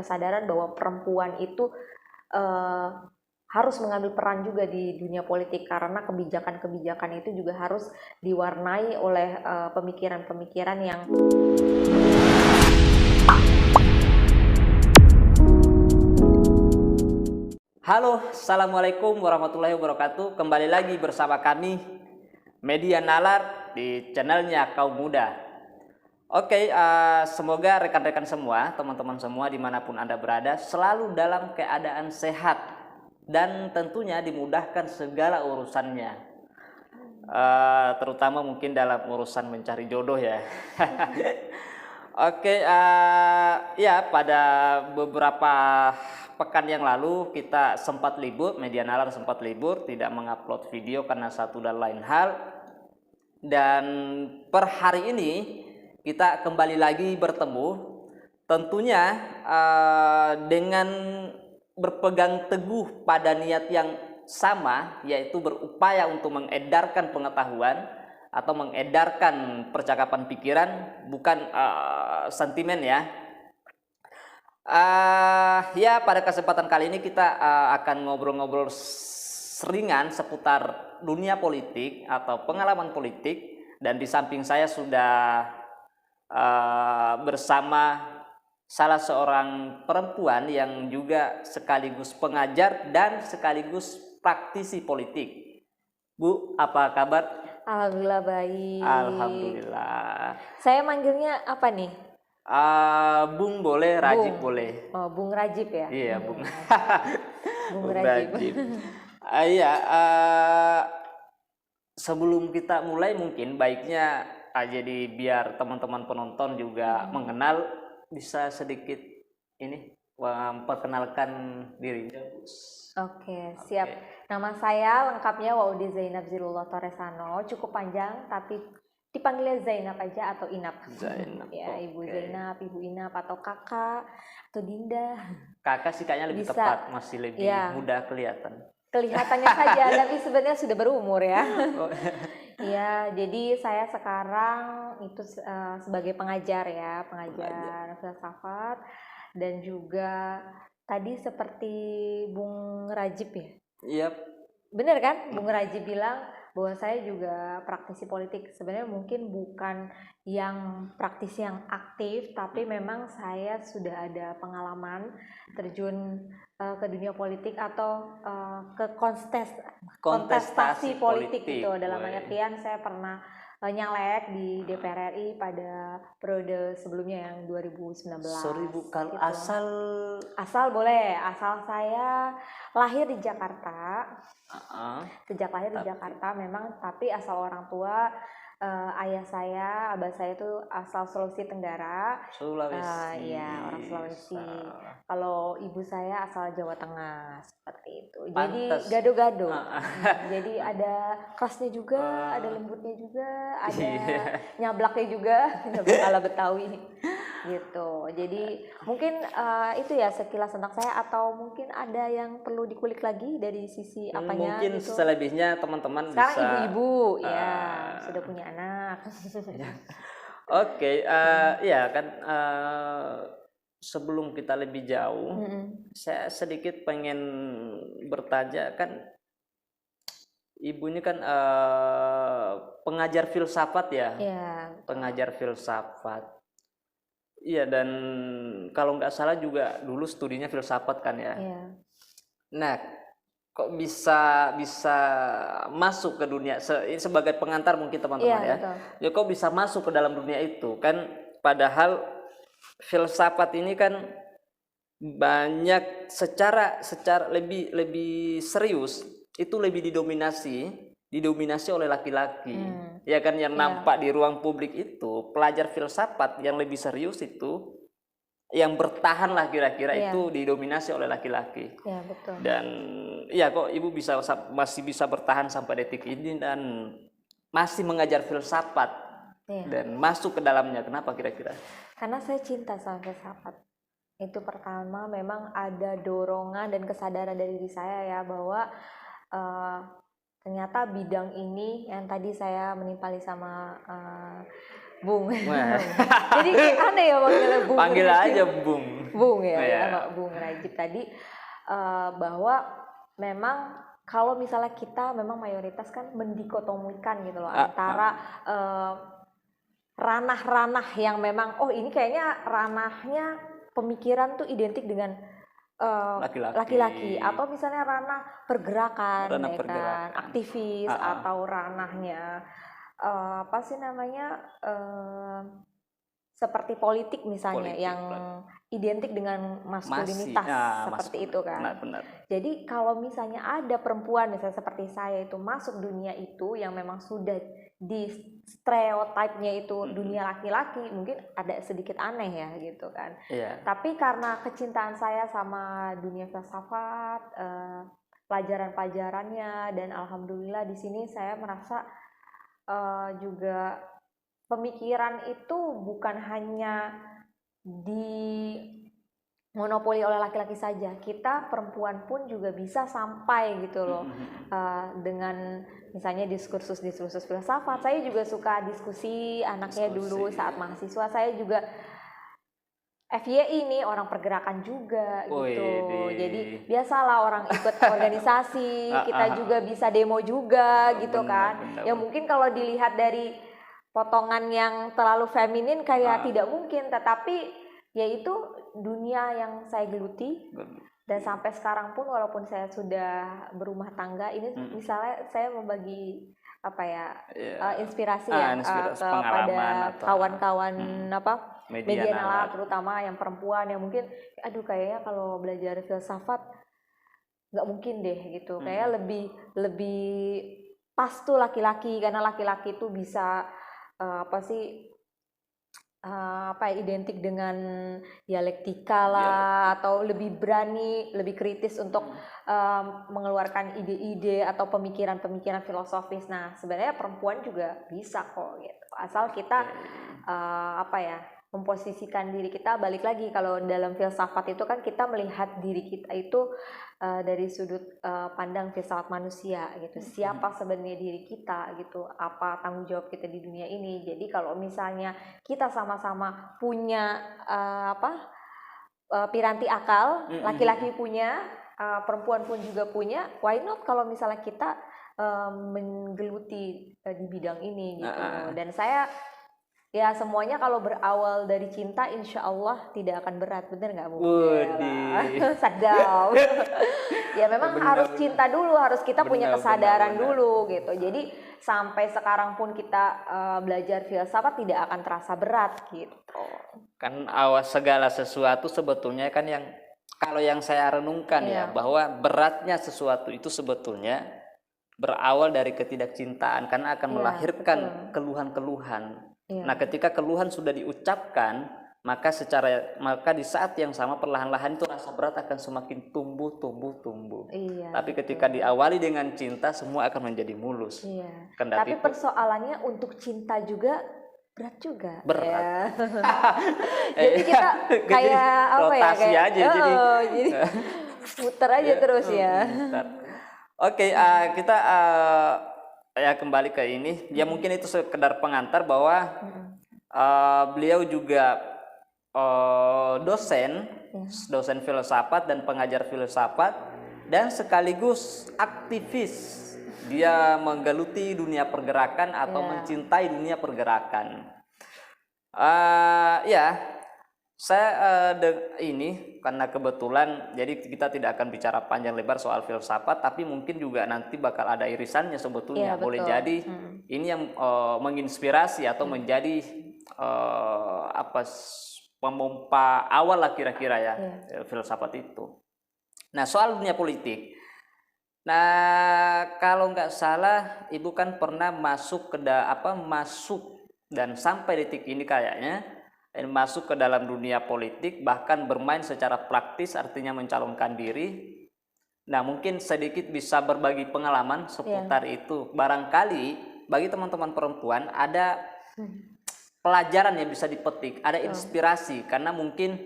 kesadaran bahwa perempuan itu harus mengambil peran juga di dunia politik, karena kebijakan-kebijakan itu juga harus diwarnai oleh pemikiran-pemikiran yang Halo, Assalamualaikum warahmatullahi wabarakatuh. Kembali lagi bersama kami Media Nalar di channelnya Kaum Muda. Oke, semoga rekan-rekan semua, teman-teman semua dimanapun Anda berada, selalu dalam keadaan sehat dan tentunya dimudahkan segala urusannya, terutama mungkin dalam urusan mencari jodoh ya. Oke, ya pada beberapa pekan yang lalu kita sempat libur, Media Nalar sempat libur, tidak mengupload video karena satu dan lain hal. Dan per hari ini kita kembali lagi bertemu, tentunya dengan berpegang teguh pada niat yang sama, yaitu berupaya untuk mengedarkan pengetahuan atau mengedarkan percakapan pikiran, bukan sentimen ya. Ya, pada kesempatan kali ini kita akan ngobrol-ngobrol seringan seputar dunia politik atau pengalaman politik, dan di samping saya sudah bersama salah seorang perempuan yang juga sekaligus pengajar dan sekaligus praktisi politik. Bu, apa kabar? alhamdulillah baik. Alhamdulillah. Saya manggilnya apa nih? Bung boleh, Rajib Bung. boleh. Oh, Bung Rajib ya? Iya, Bung. Bung Bung Rajib. Rajib. Iya, sebelum kita mulai mungkin baiknya jadi biar teman-teman penonton juga mengenal, bisa sedikit ini memperkenalkan dirinya. Oke, siap. Nama saya lengkapnya Waudy Zainab Zilullah Toresano, cukup panjang tapi dipanggilnya Zainab aja atau Inap. Zainab. Ya, Ibu Zainab, Ibu Inap, atau Kakak atau Dinda. Kakak sih kayaknya lebih Bisa. tepat, masih lebih Ya. muda kelihatan. Kelihatannya saja, tapi sebenarnya sudah berumur ya. Iya, jadi saya sekarang itu sebagai pengajar ya, pengajar filsafat, dan juga tadi seperti Bung Rajib ya. Iya. Bener kan, Bung Rajib bilang bahwa saya juga praktisi politik. Sebenarnya mungkin bukan yang praktisi yang aktif, tapi memang saya sudah ada pengalaman terjun ke dunia politik atau ke kontestasi politik gitu. Dalam artian saya pernah nyalek di DPR RI pada periode sebelumnya yang 2019. Sorry Bu, kalau gitu. asal boleh, asal saya lahir di Jakarta. Sejak lahir di Jakarta memang, tapi asal orang tua, ayah saya, abah saya itu asal Sulawesi Tenggara. Sulawesi. Iya, orang Sulawesi. Kalau ibu saya asal Jawa Tengah, seperti itu. Pantes. Jadi gado-gado. Jadi ada kerasnya juga, ada lembutnya juga, ada nyablaknya juga, nyablak ala Betawi gitu. Jadi mungkin itu ya sekilas tentang saya, atau mungkin ada yang perlu dikulik lagi dari sisi apanya mungkin gitu. selebihnya teman-teman Sekarang bisa. ibu-ibu ya sudah punya anak. Oke, ya kan, sebelum kita lebih jauh, saya sedikit pengen bertanya, kan ibu ini kan pengajar filsafat ya. Iya. Pengajar filsafat. Iya, dan kalau nggak salah juga dulu studinya filsafat kan ya. Iya. Nah, kok bisa masuk ke dunia sebagai pengantar mungkin teman-teman ya. Betul. Ya kok bisa masuk ke dalam dunia itu kan, padahal filsafat ini kan banyak secara lebih serius itu lebih didominasi oleh laki-laki. Ya kan, yang nampak di ruang publik itu pelajar filsafat yang lebih serius itu, yang bertahan lah kira-kira itu didominasi oleh laki-laki. Iya, betul. Dan ya kok ibu masih bisa bertahan sampai detik ini dan masih mengajar filsafat dan masuk ke dalamnya. Kenapa kira-kira? Karena saya cinta sama filsafat. Itu pertama, memang ada dorongan dan kesadaran dari diri saya ya, bahwa ternyata bidang ini yang tadi saya menimpali sama Bung. Wah. Jadi aneh ya panggilnya Bung. Panggil Rajib. aja Bung. Bung ya, Iya. sama Bung Rajib tadi bahwa memang kalau misalnya kita memang mayoritas kan mendikotomikan gitu loh antara ranah-ranah yang memang ini kayaknya ranahnya pemikiran tuh identik dengan laki-laki atau misalnya ranah pergerakan, Ranah ya pergerakan. kan, aktivis atau ranahnya apa sih namanya seperti politik misalnya Politik, yang identik dengan maskulinitas seperti itu kan. Benar. Jadi kalau misalnya ada perempuan misalnya seperti saya itu masuk dunia itu yang memang sudah di stereotipnya itu dunia laki-laki, mungkin ada sedikit aneh ya gitu kan. Iya. Tapi karena kecintaan saya sama dunia filsafat, pelajaran-pelajarannya, dan alhamdulillah di sini saya merasa juga pemikiran itu bukan hanya dimonopoli oleh laki-laki saja. Kita perempuan pun juga bisa sampai gitu loh dengan misalnya diskursus filsafat. Saya juga suka diskusi anaknya dulu saat mahasiswa. Saya juga FYI nih orang pergerakan juga gitu. Jadi biasalah orang ikut organisasi, kita juga bisa demo juga gitu kan. Ya mungkin kalau dilihat dari potongan yang terlalu feminin kayak tidak mungkin, tetapi yaitu dunia yang saya geluti. Dan sampai sekarang pun walaupun saya sudah berumah tangga, ini misalnya saya membagi inspirasi kepada kawan-kawan media nalar, terutama yang perempuan yang mungkin kayaknya kalau belajar filsafat nggak mungkin deh gitu. Kayak lebih pas tuh laki-laki, karena laki-laki tuh bisa identik dengan dialektika lah, atau lebih berani, lebih kritis untuk mengeluarkan ide-ide atau pemikiran-pemikiran filosofis. Nah, sebenarnya perempuan juga bisa kok gitu. Asal kita memposisikan diri kita, balik lagi kalau dalam filsafat itu kan kita melihat diri kita itu dari sudut pandang filsafat manusia gitu. Siapa sebenarnya diri kita gitu, apa tanggung jawab kita di dunia ini. Jadi kalau misalnya kita sama-sama punya piranti akal, laki-laki punya, perempuan pun juga punya, why not kalau misalnya kita menggeluti di bidang ini gitu. Dan saya ya semuanya kalau berawal dari cinta insya Allah tidak akan berat, bener nggak Bu? Sadam. Ya memang harus cinta dulu, harus kita punya kesadaran dulu gitu. Jadi sampai sekarang pun kita belajar filsafat tidak akan terasa berat gitu. Kan segala sesuatu sebetulnya kan yang kalau yang saya renungkan ya bahwa beratnya sesuatu itu sebetulnya berawal dari ketidakcintaan karena akan melahirkan keluhan-keluhan. Nah, ketika keluhan sudah diucapkan, maka di saat yang sama perlahan-lahan itu rasa berat akan semakin tumbuh. Tapi ketika diawali dengan cinta, semua akan menjadi mulus. Tapi persoalannya untuk cinta juga berat juga. Berat. Jadi kita kayak rotasi aja jadi muter aja terus ya. Oke, kita ya kembali ke ini. Ya mungkin itu sekedar pengantar bahwa beliau juga dosen filsafat dan pengajar filsafat dan sekaligus aktivis. Dia menggeluti dunia pergerakan atau mencintai dunia pergerakan. Saya ini karena kebetulan jadi kita tidak akan bicara panjang lebar soal filsafat, tapi mungkin juga nanti bakal ada irisannya sebetulnya. Boleh jadi ini yang menginspirasi atau menjadi pemompa awal lah kira-kira ya filsafat itu. Nah, soal dunia politik. Nah, kalau nggak salah Ibu kan pernah masuk dan sampai detik ini kayaknya masuk ke dalam dunia politik, bahkan bermain secara praktis, artinya mencalonkan diri. Nah, mungkin sedikit bisa berbagi pengalaman seputar itu. Barangkali bagi teman-teman perempuan ada pelajaran yang bisa dipetik, ada inspirasi, karena mungkin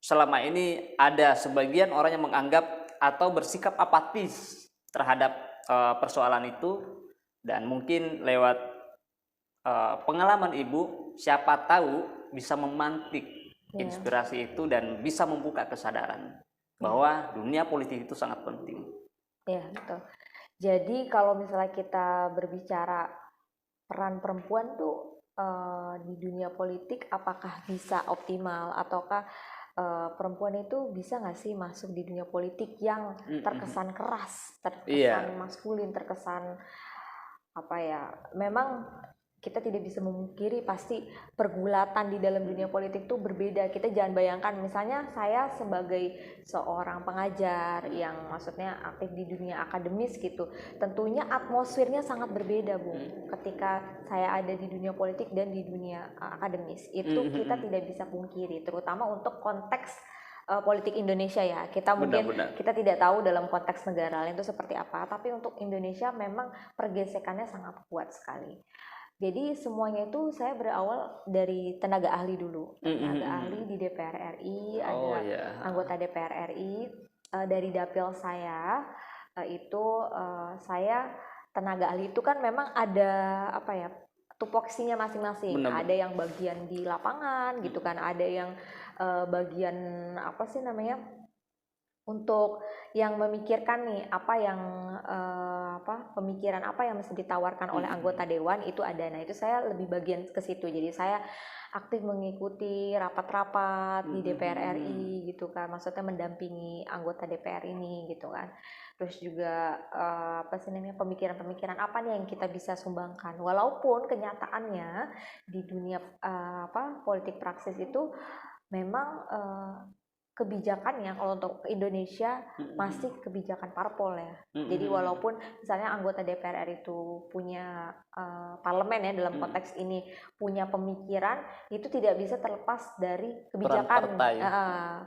selama ini ada sebagian orang yang menganggap atau bersikap apatis terhadap persoalan itu, dan mungkin lewat pengalaman ibu siapa tahu bisa memantik Iya. inspirasi itu dan bisa membuka kesadaran bahwa dunia politik itu sangat penting. Iya, betul. Jadi kalau misalnya kita berbicara peran perempuan tuh di dunia politik apakah bisa optimal ataukah perempuan itu bisa nggak sih masuk di dunia politik yang terkesan keras, terkesan Iya. maskulin, terkesan apa ya? Memang kita tidak bisa memungkiri pasti pergulatan di dalam dunia politik itu berbeda. Kita jangan bayangkan misalnya saya sebagai seorang pengajar yang maksudnya aktif di dunia akademis gitu. Tentunya atmosfernya sangat berbeda, Bu. Ketika saya ada di dunia politik dan di dunia akademis. Itu kita tidak bisa pungkiri, terutama untuk konteks politik Indonesia ya. Kita mungkin Benar-benar. kita tidak tahu dalam konteks negara lain itu seperti apa, tapi untuk Indonesia memang pergesekannya sangat kuat sekali. Jadi semuanya itu saya berawal dari tenaga ahli dulu. Tenaga ahli di DPR RI, ada anggota DPR RI dari dapil saya saya tenaga ahli itu kan memang ada apa ya tupoksinya masing-masing. Ada yang bagian di lapangan gitu kan, ada yang bagian apa sih namanya untuk yang memikirkan nih apa yang pemikiran apa yang mesti ditawarkan oleh anggota dewan itu ada. Nah itu saya lebih bagian ke situ. Jadi saya aktif mengikuti rapat-rapat di DPR RI gitu kan. Maksudnya mendampingi anggota DPR ini gitu kan. Terus juga pemikiran-pemikiran apa nih yang kita bisa sumbangkan. Walaupun kenyataannya di dunia politik praksis itu memang kebijakannya kalau untuk Indonesia masih kebijakan parpol ya. Jadi walaupun misalnya anggota DPR RI itu punya parlemen ya dalam konteks ini punya pemikiran, itu tidak bisa terlepas dari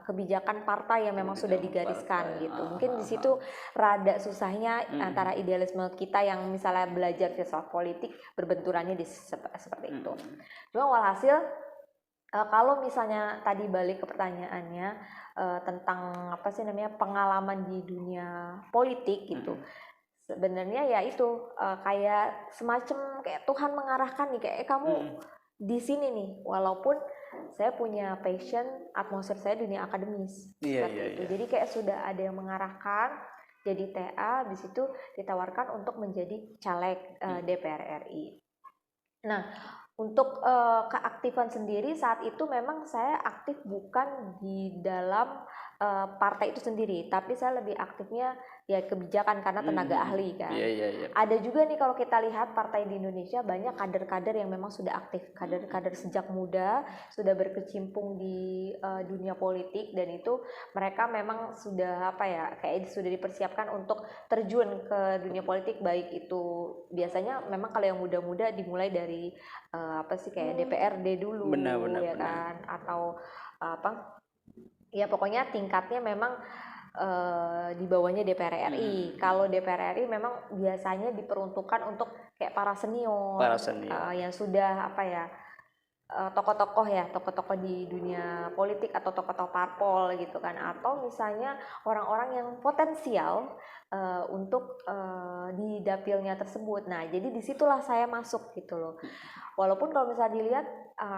kebijakan partai yang memang sudah digariskan gitu. Mungkin di situ rada susahnya antara idealisme kita yang misalnya belajar filsafat politik berbenturannya seperti itu. Cuma walhasil kalau misalnya tadi balik ke pertanyaannya tentang pengalaman di dunia politik gitu, sebenarnya ya itu kayak semacam kayak Tuhan mengarahkan nih kayak kamu di sini nih, walaupun saya punya passion atmosfer saya dunia akademis seperti itu. Jadi kayak sudah ada yang mengarahkan jadi TA, di situ ditawarkan untuk menjadi caleg DPR RI. Nah, untuk keaktifan sendiri saat itu memang saya aktif bukan di dalam partai itu sendiri, tapi saya lebih aktifnya ya kebijakan karena tenaga ahli kan. Ada juga nih kalau kita lihat partai di Indonesia banyak kader-kader yang memang sudah aktif, kader-kader sejak muda sudah berkecimpung di dunia politik dan itu mereka memang sudah kayak sudah dipersiapkan untuk terjun ke dunia politik, baik itu biasanya memang kalau yang muda-muda dimulai dari kayak DPRD dulu ya kan, atau ya pokoknya tingkatnya memang di bawahnya DPR RI. Kalau DPR RI memang biasanya diperuntukkan untuk kayak para senior. Yang sudah tokoh-tokoh di dunia politik atau tokoh-tokoh parpol gitu kan, atau misalnya orang-orang yang potensial untuk di dapilnya tersebut. Nah jadi disitulah saya masuk gitu loh. Walaupun kalau misalnya dilihat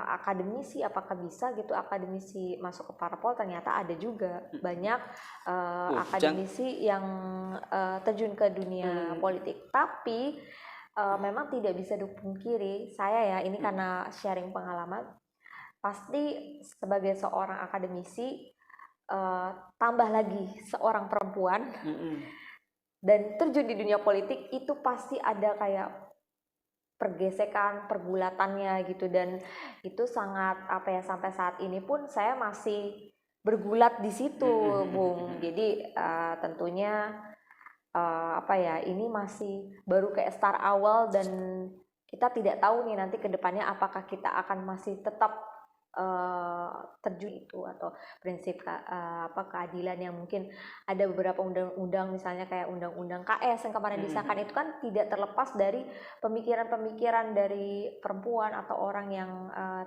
akademisi apakah bisa gitu akademisi masuk ke parpol, ternyata ada juga banyak akademisi yang terjun ke dunia politik. Tapi memang tidak bisa dipungkiri saya ya ini karena sharing pengalaman, pasti sebagai seorang akademisi tambah lagi seorang perempuan dan terjun di dunia politik itu pasti ada kayak pergesekan, pergulatannya gitu, dan itu sangat sampai saat ini pun saya masih bergulat di situ, Bung. Jadi tentunya ini masih baru kayak start awal dan kita tidak tahu nih nanti kedepannya apakah kita akan masih tetap terjun itu, atau prinsip keadilan yang mungkin ada beberapa undang-undang, misalnya kayak undang-undang KS yang kemarin disahkan, itu kan tidak terlepas dari pemikiran-pemikiran dari perempuan atau orang yang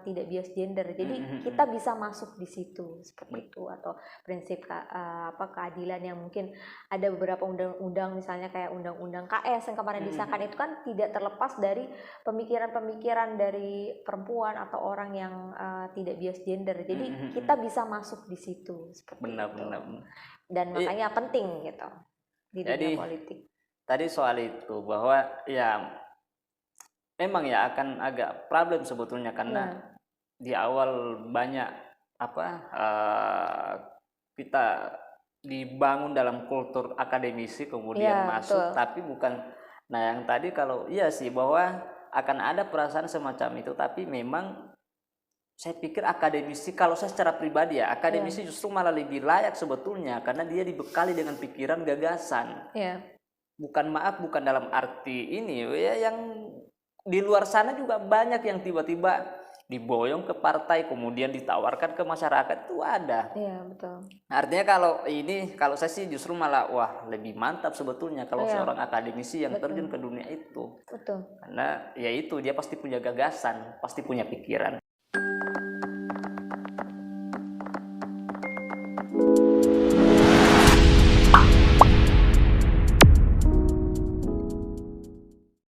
tidak bias gender. Jadi kita bisa masuk di situ seperti itu, atau prinsip keadilan yang mungkin ada beberapa undang-undang, misalnya kayak undang-undang KS yang kemarin disahkan, itu kan tidak terlepas dari pemikiran-pemikiran dari perempuan atau orang yang tidak bias gender. Jadi kita bisa masuk di situ seperti itu. Benar. Dan makanya penting gitu di dunia politik. Tadi soal itu bahwa ya memang ya akan agak problem sebetulnya, karena di awal banyak kita dibangun dalam kultur akademisi, kemudian masuk, betul. Tapi bukan. Nah, yang tadi kalau iya sih bahwa akan ada perasaan semacam itu, tapi memang saya pikir akademisi, kalau saya secara pribadi ya, akademisi justru malah lebih layak sebetulnya, karena dia dibekali dengan pikiran, gagasan. Bukan dalam arti ini ya, yang di luar sana juga banyak yang tiba-tiba diboyong ke partai kemudian ditawarkan ke masyarakat, itu ada. Iya, betul. Artinya kalau saya sih justru malah lebih mantap sebetulnya kalau seorang akademisi yang terjun ke dunia itu. Betul. Karena ya itu, dia pasti punya gagasan, pasti punya pikiran.